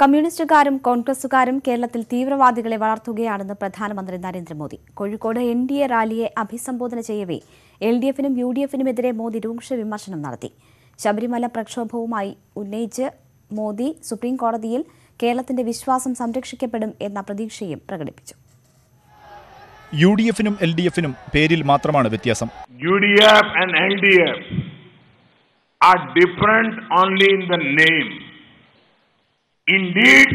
കമ്മ്യൂണിസ്റ്റുകാരും കോൺഗ്രസുകാരും കേരളത്തിൽ തീവ്രവാദികളെ വളർത്തുകയാണെന്ന് പ്രധാനമന്ത്രി നരേന്ദ്രമോദി. കോഴിക്കോട് NDA റാലിയെ അഭിസംബോധന ചെയ്യവേ LDFനും UDFനുമെതിരെ മോദി രൂക്ഷ വിമർശനം നടത്തി. ശബരിമല പ്രക്ഷോഭവുമായി ഉന്നയിച്ച് മോദി സുപ്രീം കോടതിയിൽ കേരളത്തിന്റെ വിശ്വാസം സംരക്ഷിക്കപ്പെടും എന്ന പ്രതീക്ഷയും പ്രകടിപ്പിച്ചു. UDFനും LDFനും പേരിൽ മാത്രമാണ് വ്യത്യാസം. UDF and LDF are different only in the name. Indeed,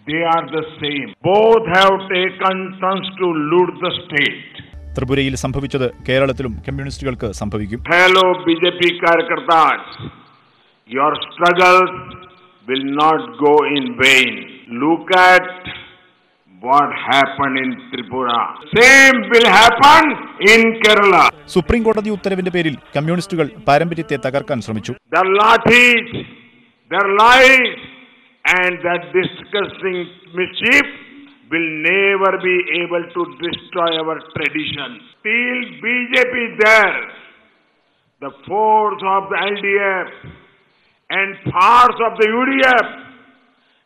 they are the same. Both have taken turns to loot the state. ത്രിപുരയിൽ സംഭവിച്ചത് കേരളത്തിലും കമ്മ്യൂണിസ്റ്റുകൾക്ക് സംഭവിക്കും. Hello BJP Karyakartas, your struggles will not go in vain. Look at what happened in Tripura. Same will happen in Kerala. Supreme കോടതി ഉത്തരവിന്റെ പേരിൽ കമ്മ്യൂണിസ്റ്റുകൾ പാരമ്പര്യത്തെ തകർക്കാൻ ശ്രമിച്ചു. Their lathis, their lies and that disgusting mischief will never be able to destroy our tradition. Till BJP there, the force of the LDF and parts of the UDF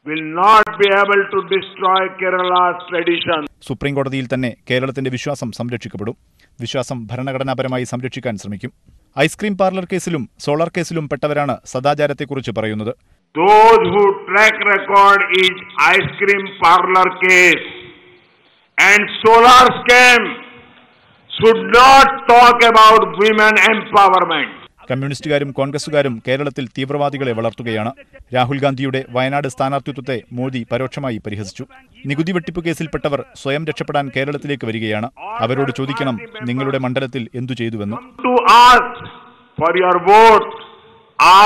will not be able to destroy Kerala's tradition. Supreme കോടതിയിൽ തന്നെ കേരളത്തിന്റെ വിശ്വാസം സംരക്ഷിക്കപ്പെടും. വിശ്വാസം ഭരണഘടനാപരമായി സംരക്ഷിക്കാൻ ശ്രമിക്കും. Ice cream parlour കേസിലും solar കേസിലും പെട്ടവരാണ് സദാചാരത്തെക്കുറിച്ച് പറയുന്നത്. Those who track record is ice cream parlor case and solar scam should not talk about women empowerment. കമ്മ്യൂണിസ്റ്റുകാരും കോൺഗ്രസുകാരും കേരളത്തിൽ തീവ്രവാദികളെ വളർത്തുകയാണ്. രാഹുൽ ഗാന്ധിയുടെ വയനാട് സ്ഥാനാർത്ഥിത്വത്തെ മോദി പരോക്ഷമായി പരിഹസിച്ചു. നികുതി വെട്ടിപ്പ് കേസിൽപ്പെട്ടവർ സ്വയം രക്ഷപ്പെടാൻ കേരളത്തിലേക്ക് വരികയാണ്. അവരോട് ചോദിക്കണം, നിങ്ങളുടെ മണ്ഡലത്തിൽ എന്തു ചെയ്തുവെന്ന്.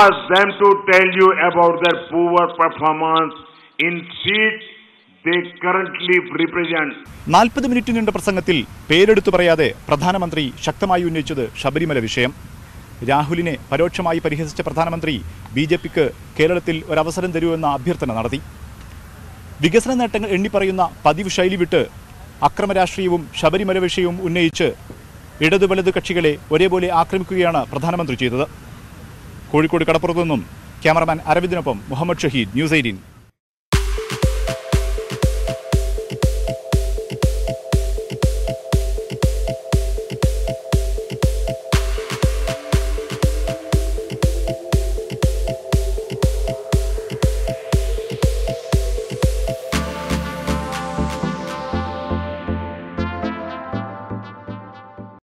Ask them to tell you about their poor performance in seats they currently represent. 40 minute നീണ്ട പ്രസംഗത്തിൽ പേരെടുത്തു പറയാതെ പ്രധാനമന്ത്രി ശക്തമായി ഉന്നയിച്ചത് ശബരിമല വിഷയം. രാഹുലിനെ പരോക്ഷമായി പരിഹസിച്ച പ്രധാനമന്ത്രി BJPക്ക് കേരളത്തിൽ ഒരവസരം തരൂവെന്ന അഭ്യർത്ഥന നടത്തി. വികസന നേട്ടങ്ങൾ എണ്ണിപ്പറയുന്ന പതിവ് ശൈലി വിട്ട് അക്രമരാഷ്ട്രീയവും ശബരിമല വിഷയവും ഉന്നയിച്ച് ഇടതു വലതു കക്ഷികളെ ഒരേപോലെ ആക്രമിക്കുകയാണ് പ്രധാനമന്ത്രി ചെയ്തത്. കോഴിക്കോട് കടപ്പുറത്തു നിന്നും ക്യാമറമാൻ അരവിന്ദിനൊപ്പം മുഹമ്മദ് ഷഹീദ്, News 18.